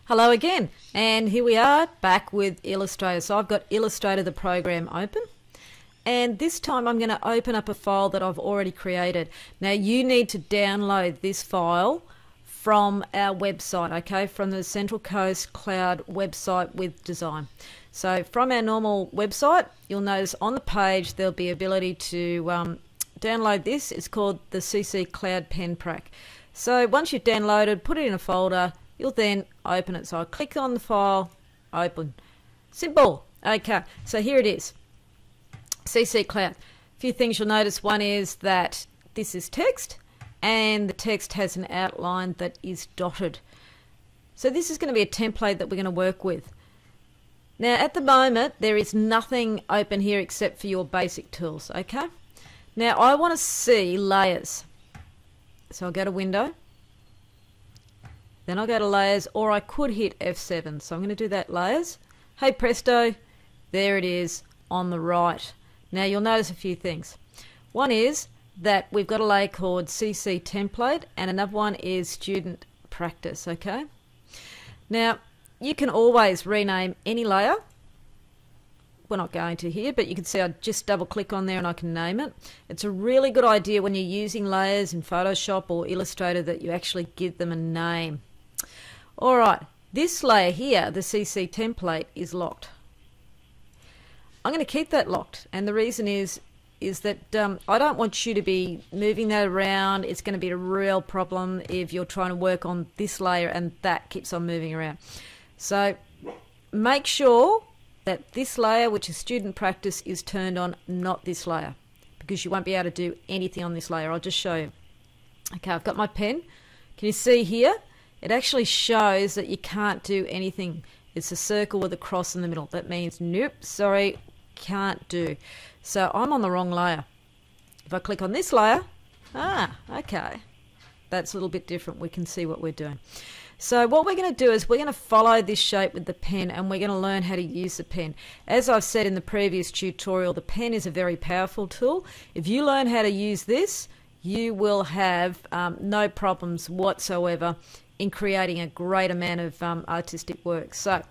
Hello again, and here we are back with Illustrator. So I've got Illustrator, the program, open, and this time I'm going to open up a file that I've already created. Now you need to download this file from our website, okay, from the Central Coast Cloud website with design. So from our normal website, you'll notice on the page there'll be ability to download this. It's called the CC Cloud Pen Prac. So once you've downloaded, put it in a folder, you'll then open it. So I click on the file, open. Simple. Okay, so here it is. CC Cloud. A few things you'll notice. One is that this is text, and the text has an outline that is dotted. So this is going to be a template that we're going to work with. Now at the moment there is nothing open here except for your basic tools, okay? Now I want to see layers. So I'll go to Window, then I'll go to Layers, or I could hit F7. So I'm going to do that, Layers. Hey presto, there it is on the right. Now you'll notice a few things. One is that we've got a layer called CC Template, and another one is Student Practice, okay? Now you can always rename any layer. We're not going to here, but you can see I just double click on there and I can name it. It's a really good idea when you're using layers in Photoshop or Illustrator that you actually give them a name. Alright, this layer here, the CC template, is locked. I'm going to keep that locked, and the reason is that I don't want you to be moving that around. It's going to be a real problem if you're trying to work on this layer and that keeps on moving around. So make sure that this layer, which is Student Practice, is turned on, not this layer, because you won't be able to do anything on this layer. I'll just show you. Okay, I've got my pen. Can you see here? It actually shows that you can't do anything. It's a circle with a cross in the middle. That means nope, sorry, can't do. So I'm on the wrong layer. If I click on this layer, okay, that's a little bit different. We can see what we're doing. So what we're going to do is we're going to follow this shape with the pen, and we're going to learn how to use the pen. As I've said in the previous tutorial, the pen is a very powerful tool. If you learn how to use this, you will have no problems whatsoever in creating a great amount of artistic work. So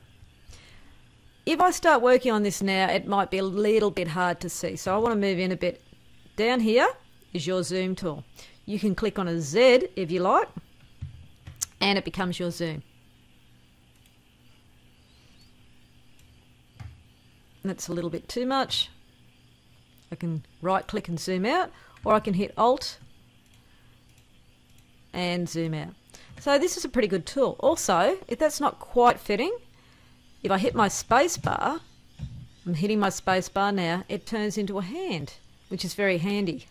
if I start working on this now, it might be a little bit hard to see. So I want to move in a bit. Down here is your zoom tool. You can click on a Z if you like, and it becomes your zoom. That's a little bit too much. I can right click and zoom out, or I can hit Alt and zoom out. So this is a pretty good tool. Also, if that's not quite fitting, if I hit my space bar, I'm hitting my space bar now, it turns into a hand, which is very handy.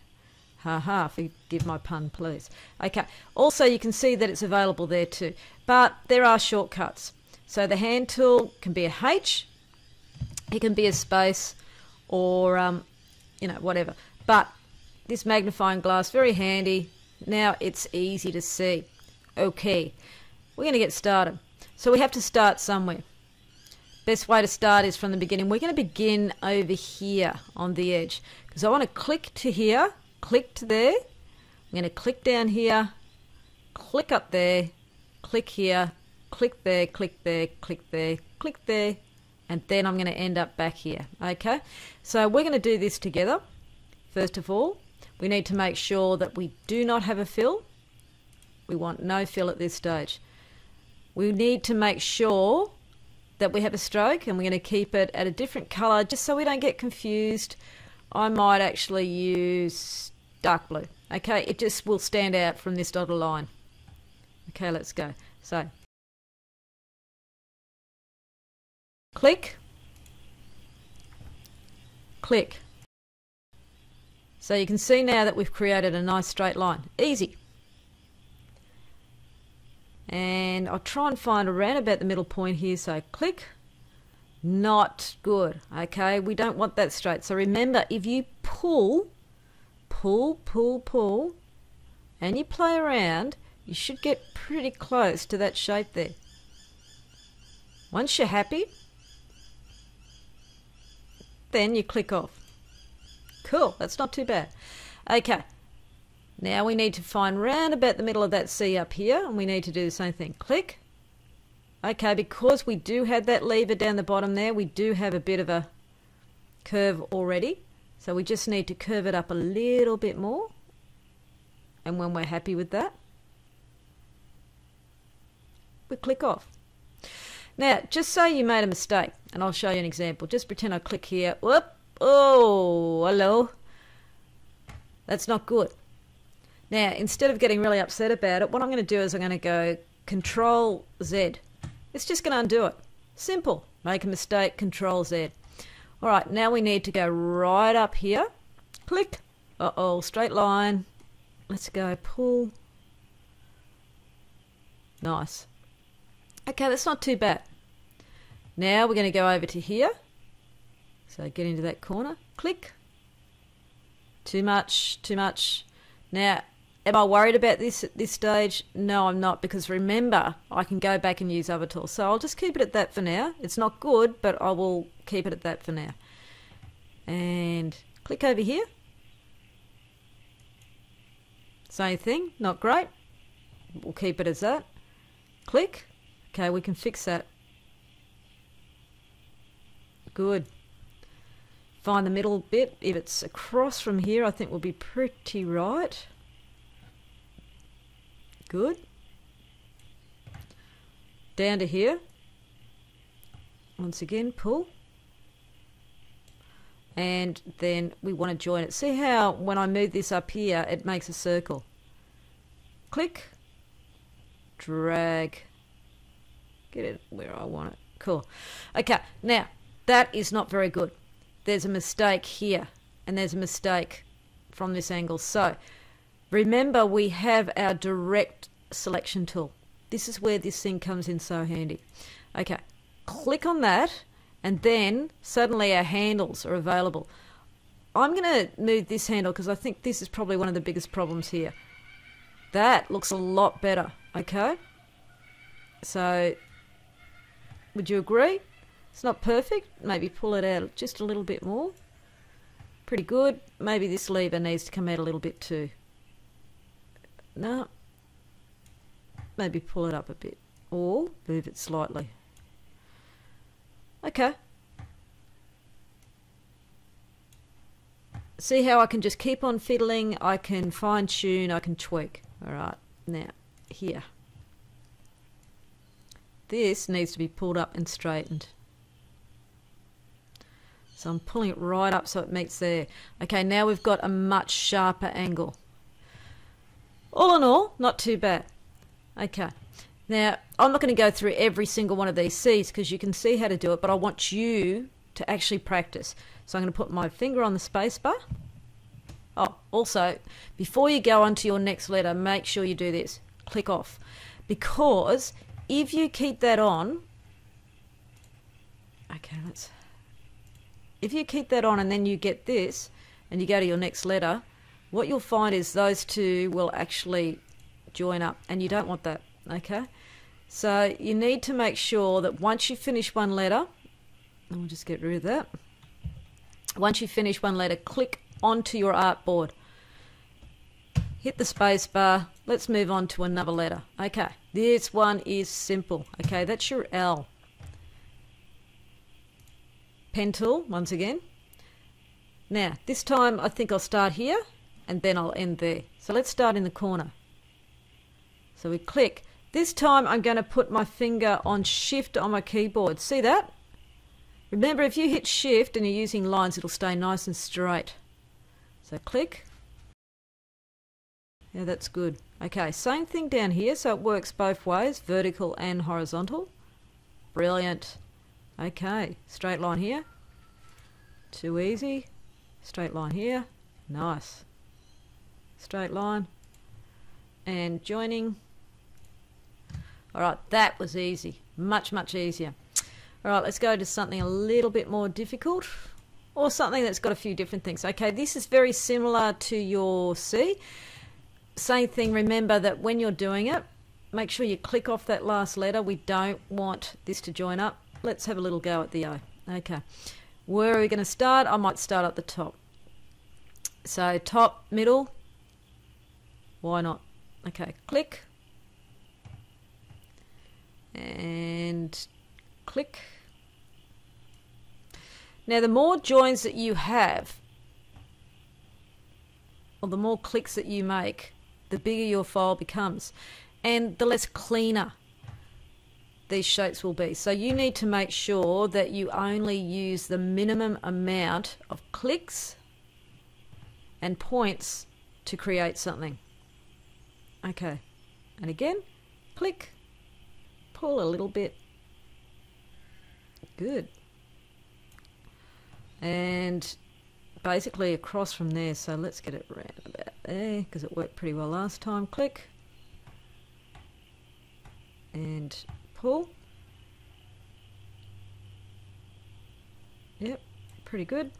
Haha, forgive my pun, please. Okay, also you can see that it's available there too, but there are shortcuts. So the hand tool can be a H, it can be a space, or you know, whatever. But this magnifying glass, very handy. Now it's easy to see. Okay, we're going to get started. So we have to start somewhere. Best way to start is from the beginning. We're going to begin over here on the edge, because I want to click to here, click to there. I'm going to click down here, click up there, click here, click there, click there, click there, click there, and then I'm going to end up back here. Okay, so we're going to do this together. First of all, we need to make sure that we do not have a fill. We want no fill at this stage. We need to make sure that we have a stroke, and we're going to keep it at a different color just so we don't get confused. I might actually use dark blue. Okay, it just will stand out from this dotted line. Okay, let's go. So click, click. So you can see now that we've created a nice straight line. Easy. And I'll try and find around about the middle point here. So click. Not good. Okay, we don't want that straight. So remember, if you pull, and you play around, you should get pretty close to that shape there. Once you're happy, then you click off. Cool, that's not too bad. Okay, now we need to find round about the middle of that C up here, and we need to do the same thing. Click, Okay, because we do have that lever down the bottom there, we do have a bit of a curve already. So we just need to curve it up a little bit more. And when we're happy with that, we click off. Now, just say you made a mistake, and I'll show you an example. Just pretend I click here. Whoop! Oh, hello. That's not good. Now, instead of getting really upset about it, what I'm going to do is I'm going to go Control Z. It's just going to undo it. Simple. Make a mistake, Control Z. All right, now we need to go right up here. Click. Uh-oh, straight line. Let's go pull. Nice. Okay, that's not too bad. Now we're going to go over to here. So get into that corner. Click. Too much, too much. Now, am I worried about this at this stage? No, I'm not, because remember, I can go back and use other tools. So I'll just keep it at that for now. It's not good, but I will keep it at that for now. And click over here. Same thing, not great. We'll keep it as that. Click. Okay, we can fix that. Good. Find the middle bit. If it's across from here, I think we'll be pretty right. Good. Down to here. Once again, pull. And then we want to join it. See how when I move this up here, it makes a circle. Click. Drag. Get it where I want it. Cool. Okay, now that is not very good. There's a mistake here, and there's a mistake from this angle. So remember, we have our direct selection tool. This is where this thing comes in so handy. Okay, click on that, and then suddenly our handles are available. I'm going to move this handle because I think this is probably one of the biggest problems here. That looks a lot better, okay? So would you agree? It's not perfect. Maybe pull it out just a little bit more. Pretty good. Maybe this lever needs to come out a little bit too. No. Maybe pull it up a bit. Or move it slightly. Okay. See how I can just keep on fiddling. I can fine tune. I can tweak. Alright. Now, here. This needs to be pulled up and straightened. So I'm pulling it right up so it meets there. Okay, now we've got a much sharper angle. All in all, not too bad. Okay, now I'm not going to go through every single one of these C's because you can see how to do it, but I want you to actually practice. So I'm going to put my finger on the space bar. Oh, also, before you go on to your next letter, make sure you do this. Click off. Because if you keep that on, okay, if you keep that on and then you get this and you go to your next letter, what you'll find is those two will actually join up, and you don't want that, okay? So you need to make sure that once you finish one letter, and we'll just get rid of that. Once you finish one letter, click onto your artboard. Hit the space bar. Let's move on to another letter. Okay, this one is simple. Okay, that's your L. Pen tool, once again. Now, this time I think I'll start here and then I'll end there. So let's start in the corner. So we click. This time I'm going to put my finger on Shift on my keyboard. See that? Remember, if you hit Shift and you're using lines, it'll stay nice and straight. So click. Yeah, that's good. Okay, same thing down here, so it works both ways, vertical and horizontal. Brilliant. Okay, straight line here. Too easy. Straight line here. Nice. Straight line. And joining. Alright, that was easy. Much, much easier. Alright, let's go to something a little bit more difficult. Or something that's got a few different things. Okay, this is very similar to your C. Same thing, remember that when you're doing it, make sure you click off that last letter. We don't want this to join up. Let's have a little go at the O. Okay, where are we going to start? I might start at the top. So top, middle, why not? Okay, click. And click. Now the more joins that you have, or the more clicks that you make, the bigger your file becomes, and the less cleaner these shapes will be. So you need to make sure that you only use the minimum amount of clicks and points to create something. Okay, and again, click, pull a little bit. Good. And basically across from there, so let's get it around about there because it worked pretty well last time. Click and pull. Yep, pretty good.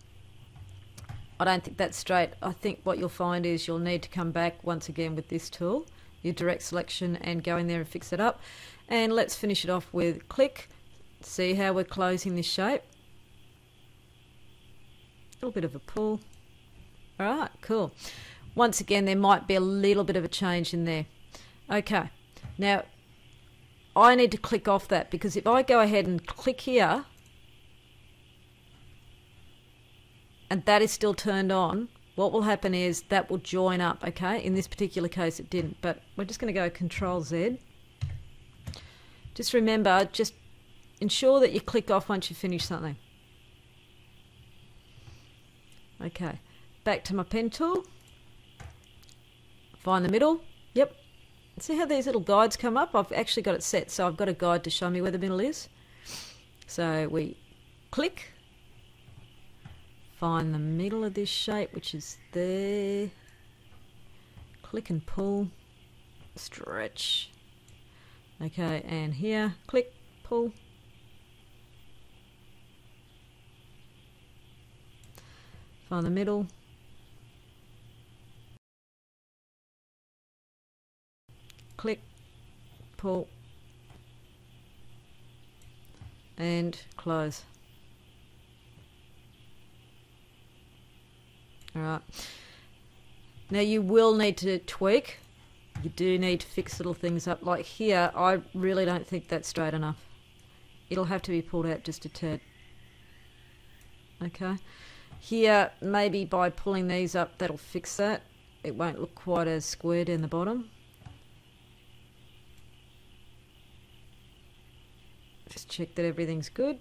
I don't think that's straight. I think what you'll find is you'll need to come back once again with this tool, your direct selection, and go in there and fix it up. And let's finish it off with click. See how we're closing this shape? A little bit of a pull. All right, cool. Once again, there might be a little bit of a change in there. Okay, now I need to click off that, because if I go ahead and click here and that is still turned on, what will happen is that will join up. Okay, in this particular case it didn't, but we're just going to go Control Z. Just remember, just ensure that you click off once you finish something. Okay, back to my pen tool, find the middle. Yep, see how these little guides come up? I've actually got it set, so I've got a guide to show me where the middle is. So we click, find the middle of this shape, which is there, click and pull, stretch. Okay, and here, click, pull. Find the middle. Click, pull, and close. All right. Now you will need to tweak. You do need to fix little things up. Like here, I really don't think that's straight enough. It'll have to be pulled out just a tad. Okay. Here, maybe by pulling these up, that'll fix that. It won't look quite as square down the bottom. Just check that everything's good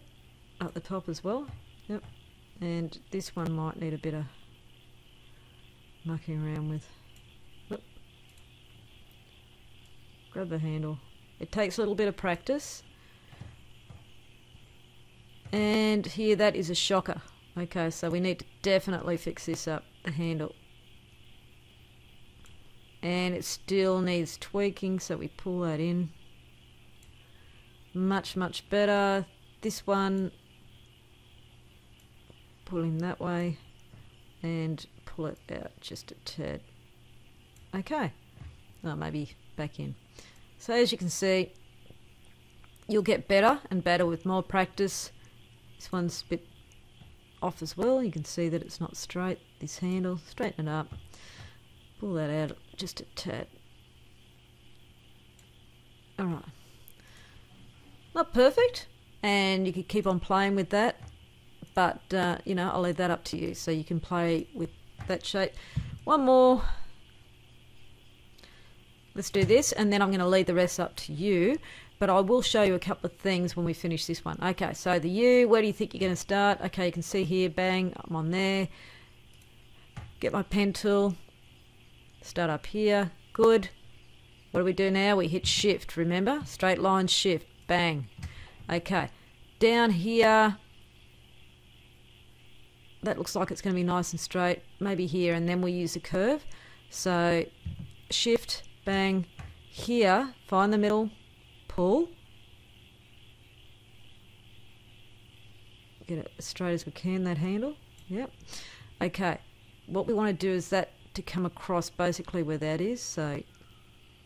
up the top as well. Yep. And this one might need a bit of mucking around with. Whoop. Grab the handle. It takes a little bit of practice. And here, that is a shocker. Okay, so we need to definitely fix this up, the handle. And it still needs tweaking, so we pull that in. Much, much better. This one, pull in that way and pull it out just a tad. Okay, oh, maybe back in. So as you can see, you'll get better and better with more practice. This one's a bit off as well. You can see that it's not straight. This handle, straighten it up, pull that out just a tad. All right, not perfect, and you could keep on playing with that, but you know, I'll leave that up to you, so you can play with that shape. One more. Let's do this, and then I'm going to leave the rest up to you. But I will show you a couple of things when we finish this one. Okay, so the U, where do you think you're going to start? Okay, you can see here, bang, I'm on there. Get my pen tool, start up here, good. What do we do now? We hit shift, remember? Straight line, shift, bang. Okay, down here, that looks like it's going to be nice and straight. Maybe here, and then we use a curve. So shift, bang, here, find the middle, pull, get it as straight as we can, that handle. Yep. Okay, what we want to do is that to come across basically where that is. So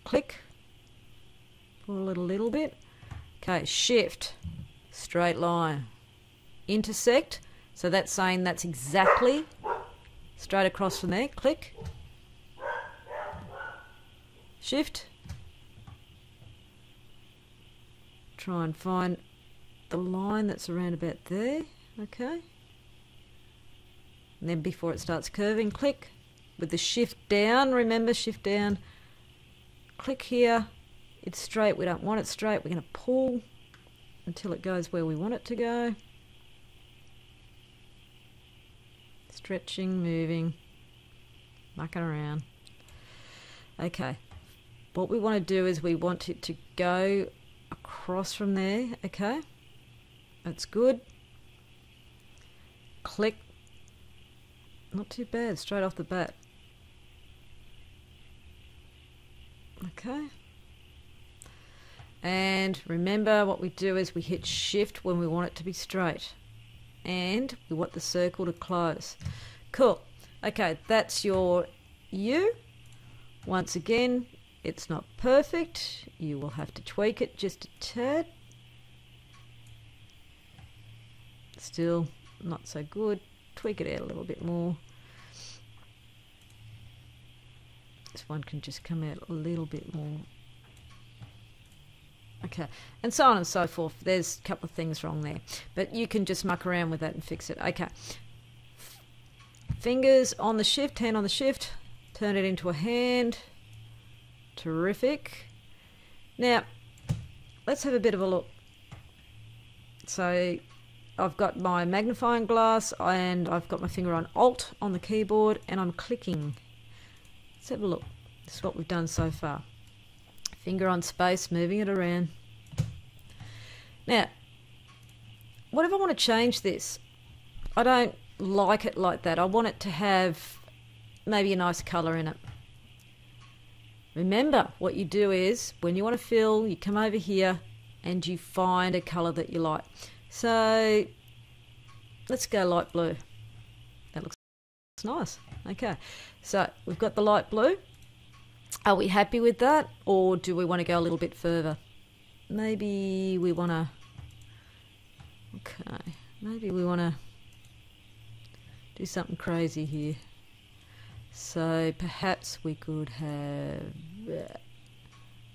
click, pull it a little bit. Okay, shift, straight line, intersect. So that's saying that's exactly straight across from there. Click, shift, try and find the line that's around about there, okay? And then before it starts curving, click with the shift down, remember shift down, click here, it's straight, we don't want it straight, we're going to pull until it goes where we want it to go. Stretching, moving, mucking around. Okay, what we want to do is we want it to go across from there, okay? That's good. Click. Not too bad, straight off the bat. Okay. And remember what we do is we hit shift when we want it to be straight. And we want the circle to close. Cool. Okay, that's your U. Once again, it's not perfect. You will have to tweak it just a tad. Still not so good. Tweak it out a little bit more. This one can just come out a little bit more. Okay, and so on and so forth. There's a couple of things wrong there, but you can just muck around with that and fix it. Okay, fingers on the shift, hand on the shift, turn it into a hand. Terrific. Now, let's have a bit of a look. So, I've got my magnifying glass and I've got my finger on Alt on the keyboard and I'm clicking. Let's have a look. This is what we've done so far. Finger on space, moving it around. Now, what if I want to change this? I don't like it like that. I want it to have maybe a nice colour in it. Remember, what you do is, when you want to fill, you come over here and you find a colour that you like. So, let's go light blue. That looks nice. Okay, so we've got the light blue. Are we happy with that, or do we want to go a little bit further? Maybe we want to... Okay, maybe we want to do something crazy here. So perhaps we could have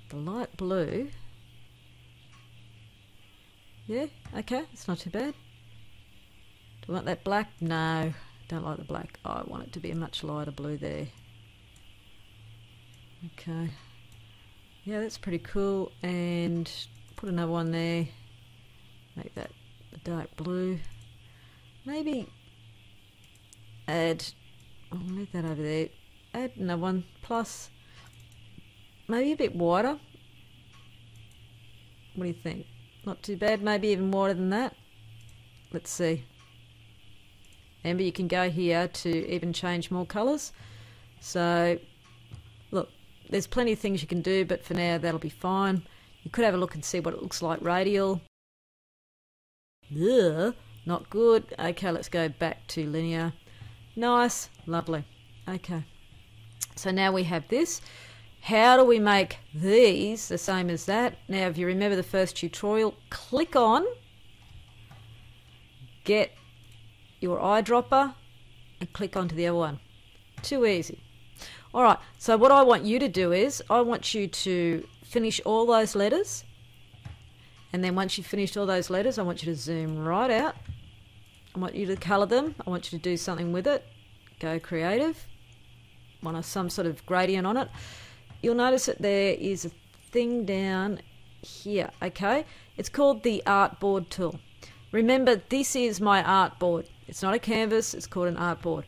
the light blue. Yeah, okay, it's not too bad. Do we want that black? No, don't like the black. I want it to be a much lighter blue there. Okay, yeah, that's pretty cool. And put another one there. Make that a dark blue. Maybe add... I'll move that over there. Add another one, plus maybe a bit wider. What do you think? Not too bad, maybe even wider than that. Let's see. Remember, you can go here to even change more colours. So, look, there's plenty of things you can do, but for now that'll be fine. You could have a look and see what it looks like radial. Ugh, not good. Okay, let's go back to linear. Nice, lovely. Okay, so now we have this. How do we make these the same as that? Now, if you remember the first tutorial, click on, get your eyedropper, and click onto the other one. Too easy. All right, so what I want you to do is, I want you to finish all those letters, and then once you've finished all those letters, I want you to zoom right out. I want you to colour them. I want you to do something with it. Go creative. Want some sort of gradient on it. You'll notice that there is a thing down here, okay? It's called the artboard tool. Remember, this is my artboard. It's not a canvas, it's called an artboard.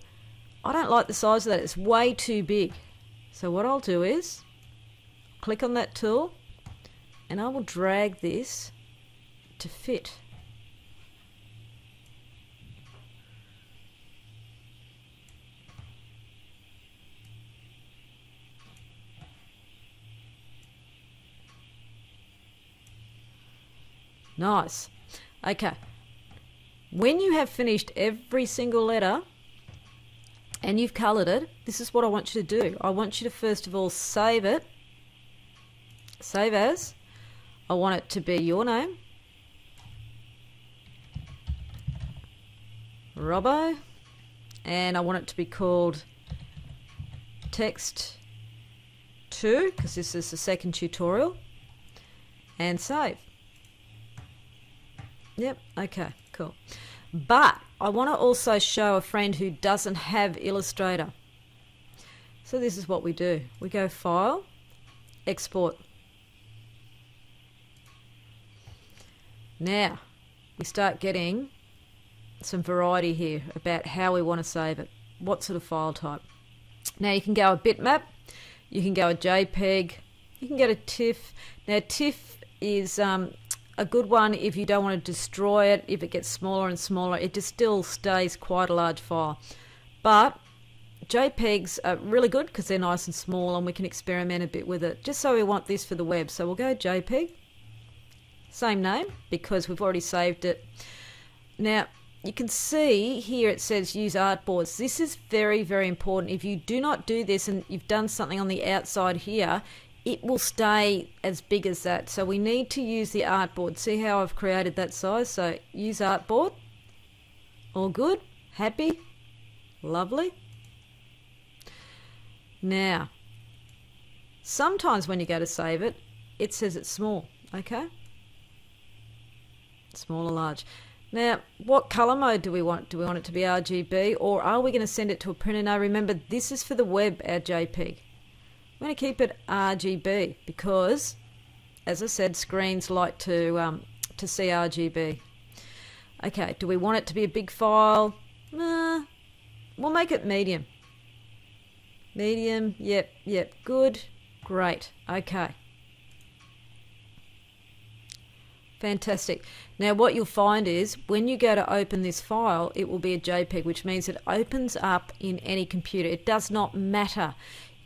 I don't like the size of that, it's way too big. So what I'll do is, click on that tool, and I will drag this to fit. Nice. Okay. When you have finished every single letter and you've coloured it, this is what I want you to do. I want you to first of all save it. Save as. I want it to be your name. Robbo. And I want it to be called Text 2, because this is the second tutorial. And save. Yep, okay, cool. But I want to also show a friend who doesn't have Illustrator. So this is what we do. We go File, Export. Now, we start getting some variety here about how we want to save it. What sort of file type. Now you can go a bitmap, you can go a JPEG, you can get a TIFF. Now TIFF is a good one if you don't want to destroy it. If it gets smaller and smaller, it just still stays quite a large file. But JPEGs are really good because they're nice and small and we can experiment a bit with it. Just so we want this for the web. So we'll go JPEG, same name because we've already saved it. Now you can see here it says use artboards. This is very, very important. If you do not do this and you've done something on the outside here, it will stay as big as that. So we need to use the artboard. See how I've created that size? So use artboard. All good? Happy? Lovely. Now, sometimes when you go to save it, it says it's small, okay? Small or large. Now, what color mode do we want? Do we want it to be RGB or are we going to send it to a printer? Now, remember, this is for the web, our JPEG. I'm going to keep it RGB because, as I said, screens like to see RGB. Okay, do we want it to be a big file? We'll make it medium. Medium, yep, good, great, okay. Fantastic. Now what you'll find is when you go to open this file, it will be a JPEG, which means it opens up in any computer. It does not matter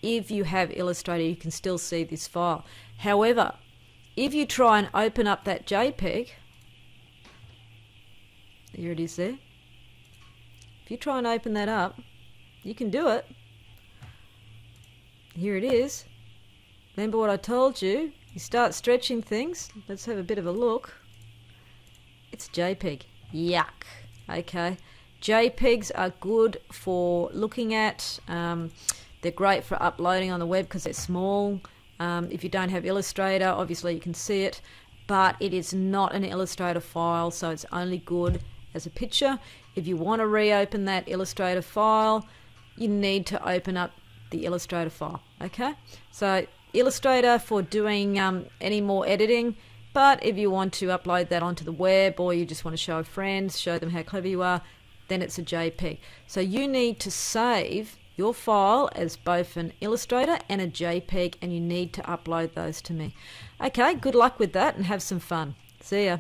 if you have Illustrator, you can still see this file. However, if you try and open up that JPEG, here it is there. If you try and open that up, you can do it. Here it is. Remember what I told you? You start stretching things. Let's have a bit of a look. It's JPEG. Yuck. Okay. JPEGs are good for looking at. They're great for uploading on the web because they're small. If you don't have Illustrator, obviously you can see it, but it is not an Illustrator file, so it's only good as a picture. If you want to reopen that Illustrator file, you need to open up the Illustrator file. Okay, so Illustrator for doing any more editing, but if you want to upload that onto the web or you just want to show a friend, show them how clever you are, then it's a JPEG. So you need to save your file as both an Illustrator and a JPEG, and you need to upload those to me. Okay, good luck with that and have some fun. See ya.